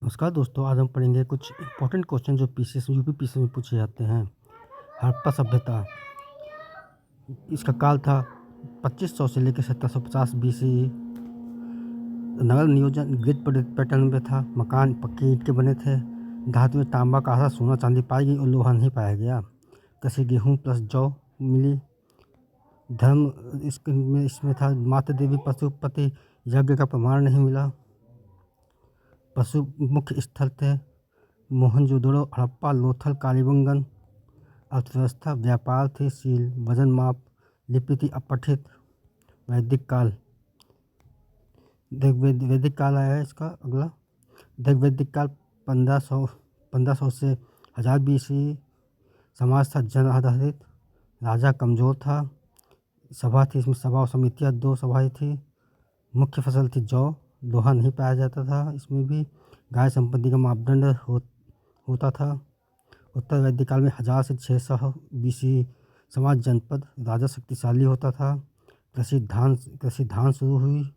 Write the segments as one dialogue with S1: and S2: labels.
S1: नमस्कार दोस्तों, आज हम पढ़ेंगे कुछ इंपॉर्टेंट क्वेश्चन जो पीसीएस यूपी पीसीएस में पूछे जाते हैं। हड़प्पा सभ्यता, इसका काल था 2500 से लेकर 1750 बीसी। नगर नियोजन ग्रिड पैटर्न में था। मकान पक्की ईंट के बने थे। धातु में तांबा, कांसा, सोना, चांदी पाई गई और लोहा नहीं पाया गया। कृषि गेहूँ प्लस जौ मिली। धर्म इसमें था मातृ देवी पशुपति, यज्ञ का प्रमाण नहीं मिला। पशु मुख्य स्थल थे मोहनजोदड़ो, हड़प्पा, लोथल, कालीबंगन। अर्थव्यवस्था, व्यापार थी, सील, वजन माप, लिपि थी अपठित। वैदिक काल, वैदिक काल आया है इसका अगला। वैदिक काल 1500 से 1000 बीसी। समाज था जन आधारित। राजा कमजोर था। सभा थी, इसमें सभा और समितियाँ 2 सभाएं थी। मुख्य फसल थी जौ, लोहा नहीं पाया जाता था इसमें भी। गाय संपत्ति का मापदंड होता था। उत्तर वैदिक काल में 1000 से 600 बीसी। समाज जनपद, राजा शक्तिशाली होता था। कृषि धान शुरू हुई।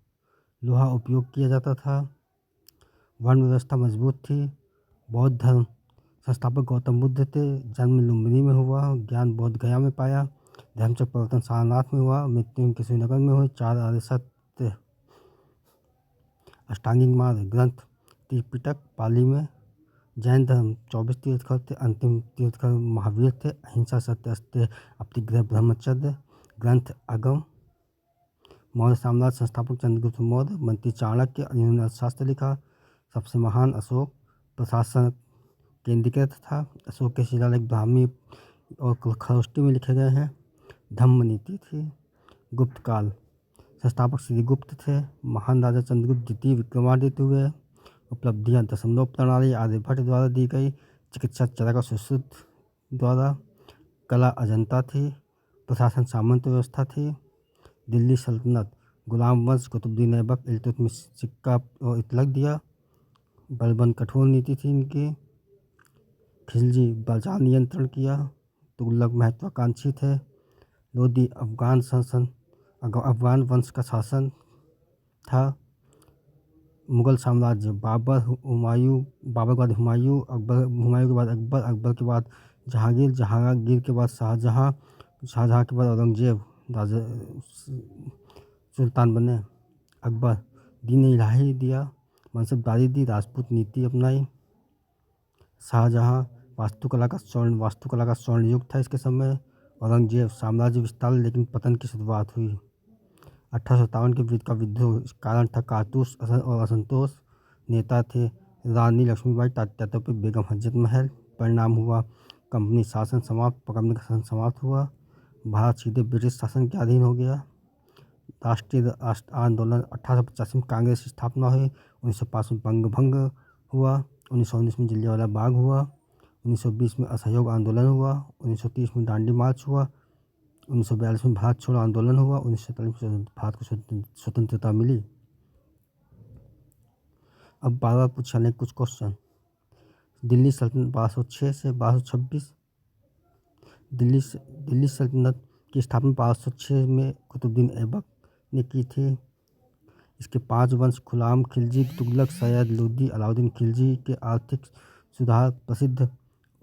S1: लोहा उपयोग किया जाता था। वर्ण व्यवस्था मजबूत थी। बौद्ध धर्म, संस्थापक गौतम बुद्ध थे। जन्म लुम्बिनी में हुआ। ज्ञान बोध गया में पाया। धर्मचक्र प्रवर्तन सारनाथ में हुआ। मृत्यु किशोरीनगर में हुई। 4 आर्य सत्य, अष्टांगिक मार्ग ग्रंथ त्रिपिटक पाली में। जैन धर्म 24 तीर्थकर थे। अंतिम तीर्थकर महावीर थे। अहिंसा, सत्य, अस्त्य, अपरिग्रह, ब्रह्मचर्य ग्रंथ आगम। मौर्य साम्राज्य संस्थापक चंद्रगुप्त मौर्य। मंत्री चाणक्य, इन्होंने अर्थशास्त्र लिखा। सबसे महान अशोक। प्रशासन केंद्रीकृत था। अशोक के शिलालेख ब्राह्मी और खरोष्टी में लिखे गए हैं। धम्म नीति थी। गुप्त काल, संस्थापक श्रीगुप्त थे। महान राजा चंद्रगुप्त द्वितीय विक्रमादित्य हुए। उपलब्धियां, दशमलव प्रणाली आर्यभट्ट द्वारा दी गई। चिकित्सा चरक सुश्रुत द्वारा। कला अजंता थी। प्रशासन सामंत व्यवस्था थी। दिल्ली सल्तनत, गुलाम वंश, कुतुबुद्दीन ऐबक, इल्तुतमिश सिक्का और इतलक दिया। बलबन कठोर नीति थी इनकी। खिलजी, बाजार नियंत्रण किया। तुगलक महत्वाकांक्षी थे। लोदी, अफगान वंश का शासन था। मुगल साम्राज्य, बाबर के बाद हुमायूं, हुमायूं के बाद अकबर के बाद जहांगीर, जहांगीर के बाद शाहजहां, शाहजहां के बाद औरंगजेब राजा सुल्तान बने। अकबर, दीन इलाही दिया, मनसबदारी दी, राजपूत नीति अपनाई। शाहजहां, वास्तुकला का स्वर्ण युग था इसके समय। औरंगजेब, साम्राज्य विस्तार लेकिन पतन की शुरुआत हुई। 1857 के विरुद्ध का विद्रोह, कारण था कारतूस और असंतोष। नेता थे रानी लक्ष्मीबाई, तात्या बेगम, हजरत महल। परिणाम हुआ कंपनी शासन समाप्त, समाप्त हुआ। भारत सीधे ब्रिटिश शासन के अधीन हो गया। राष्ट्रीय आंदोलन, 1885 में कांग्रेस की स्थापना हुई। 1905 में बंग भंग हुआ। 1919 में जलियांवाला बाग हुआ। 1920 में असहयोग आंदोलन हुआ। 1930 में दांडी मार्च हुआ। 1942 में भारत छोड़ो आंदोलन हुआ। 1947 में भारत को स्वतंत्रता मिली। अब बार बार पूछे जाने कुछ क्वेश्चन। दिल्ली सल्तनत 1206 से 1226। दिल्ली सल्तनत की स्थापना 1206 में कुतुबुद्दीन ऐबक ने की थी। इसके 5 वंश, गुलाम खिलजी, तुगलक, सैयद लोदी, अलाउद्दीन खिलजी के आर्थिक सुधार प्रसिद्ध।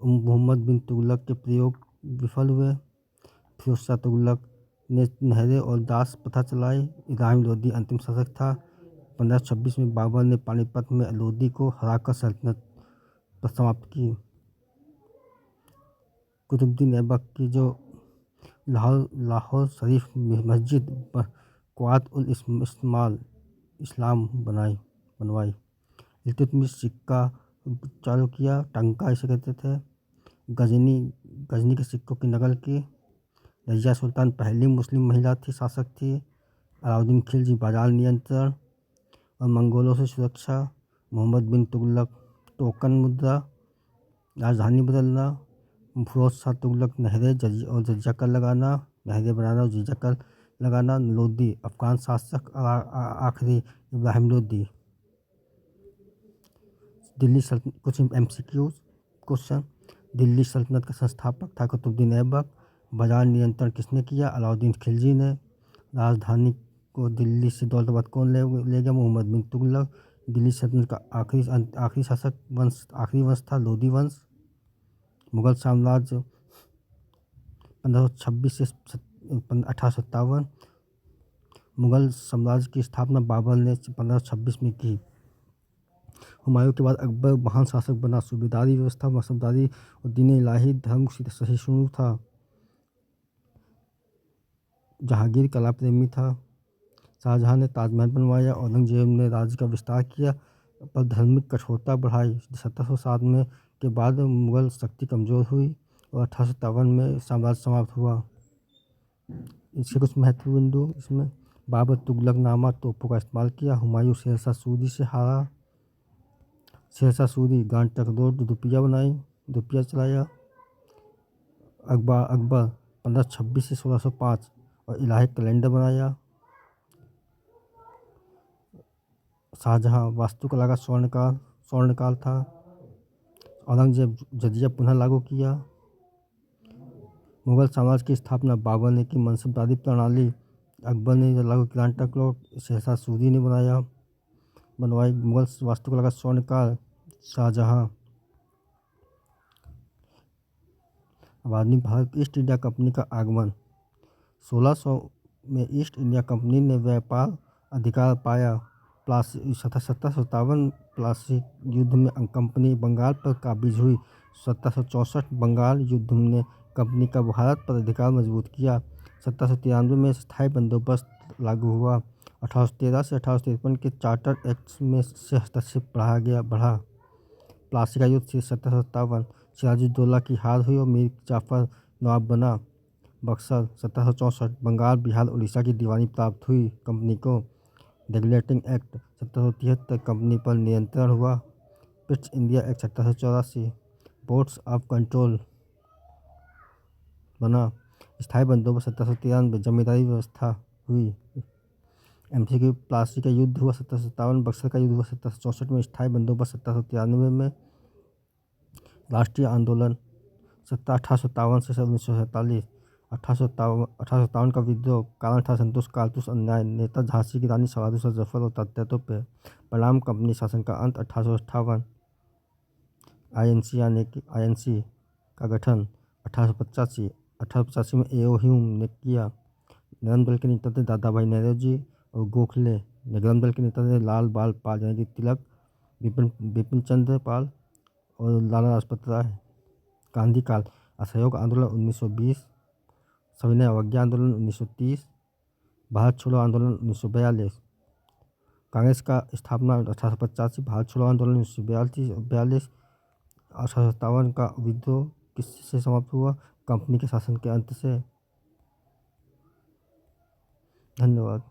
S1: मोहम्मद बिन तुगलक के प्रयोग विफल हुए। फिरोज शाह तुगलक ने नहरें और दास प्रथा चलाई। इब्राहिम लोदी अंतिम शासक था। 1526 में बाबर ने पानीपत में लोदी को हराकर सल्तनत समाप्त की। कुतुबुद्दीन ऐबक की जो लाहौर शरीफ मस्जिद क़ुव्वात उल इस्लाम बनवाई। इल्तुतमिश सिक्का चालू किया, टंका इसे कहते थे। गजनी के सिक्कों की नकल की। रजिया सुल्तान पहली मुस्लिम महिला थी, शासक थी। अलाउद्दीन खिलजी, बाजार नियंत्रण और मंगोलों से सुरक्षा। मोहम्मद बिन तुगलक, टोकन मुद्रा, राजधानी बदलना। फिरोज शाह तुगलक, नहरें और जजिया कर लगाना, नहरें बनाना और जजिया कर लगाना। लोदी, अफगान शासक आखिरी इब्राहिम लोदी। दिल्ली सल्तनत, कुछ MCQ क्वेश्चन। दिल्ली सल्तनत का संस्थापक था कुतुबुद्दीन ऐबक। बाजार नियंत्रण किसने किया? अलाउद्दीन खिलजी ने। राजधानी को दिल्ली से दौलताबाद कौन ले गया? मोहम्मद बिन तुगलक। दिल्ली सल्तनत का आखिरी शासक वंश आखिरी वंश था लोधी वंश। मुगल साम्राज्य 1526 से 1857। मुगल साम्राज्य की स्थापना बाबर ने 1526 में की। हुमायूं के बाद अकबर महान शासक बना। सूबेदारी व्यवस्था मसबदारी और दीन इलाही धर्म सहिष्णु था। जहांगीर कला प्रेमी था। शाहजहां ने ताजमहल बनवाया। औरंगजेब ने राज्य का विस्तार किया पर धार्मिक कठोरता बढ़ाई। 1707 में के बाद मुगल शक्ति कमज़ोर हुई और 1857 में साम्राज्य समाप्त हुआ। इसके कुछ महत्वपूर्ण बिंदु इसमें बाबर तुगलकनामा तोपों का इस्तेमाल किया। हुमायूं शेरशाह सूरी से हारा। शेरशाह सूरी गांड तक रोड रुपया चलाया। अकबर 1526 से 1605 और इलाही कैलेंडर बनाया। शाहजहां वास्तुकला का स्वर्णकाल था। औरंगजेब जजिया पुनः लागू किया। मुगल साम्राज्य की स्थापना बाबर ने की। मनसबदारी प्रणाली अकबर ने लागू किया। तक लोग शेरशाह सूरी ने बनवाई। मुगल वास्तुकला का स्वर्णकाल शाहजहां। आधुनिक भारत ईस्ट इंडिया कंपनी का आगमन 1600 में ईस्ट इंडिया कंपनी ने व्यापार अधिकार पाया। 1757 प्लासी युद्ध में कंपनी बंगाल पर काबिज हुई। 1764 बंगाल युद्ध ने कंपनी का भारत पर अधिकार मजबूत किया। 1793 में स्थायी बंदोबस्त लागू हुआ। 1813 से 1853 के चार्टर एक्ट में से हस्तक्षेप बढ़ा। प्लासी का युद्ध 1757 सिराजुद्दौला की हार हुई और मीर जाफर नवाब बना। बक्सर 1764 बंगाल बिहार उड़ीसा की दीवानी प्राप्त हुई कंपनी को। रेगुलेटिंग एक्ट 1773 कंपनी पर नियंत्रण हुआ। East India act 1784 boards of control बना। स्थायी बंदोबस्त 1793 जमींदारी व्यवस्था हुई। एमसीक्यू प्लासी का युद्ध हुआ 1757। बक्सर का युद्ध हुआ 1764 में। स्थायी बंदोबस्त 1793 में। राष्ट्रीय आंदोलन 1857 से 1947। 1857 का विद्रोह कारण था संतोष कारतूस अन्याय। नेता झांसी की रानी सवादु सर जफर और तथ्यों पे परिणाम कंपनी शासन का अंत 1858। आईएनसी का गठन 1885 में एओ ह्यूम ने किया। निगम दल के नेता थे दादा भाई नौरोजी और गोखले। निगम दल के नेता थे लाल बाल पाल यानी कि तिलक, बिपिन चंद्र पाल और लाला लाजपत राय। गांधी काल असहयोग आंदोलन 1920। सविनय अवज्ञा आंदोलन 1930। भारत छोड़ो आंदोलन 1942। कांग्रेस का स्थापना 1885। भारत छोड़ो आंदोलन 1942। 1857 का विद्रोह किससे समाप्त हुआ? कंपनी के शासन के अंत से। धन्यवाद।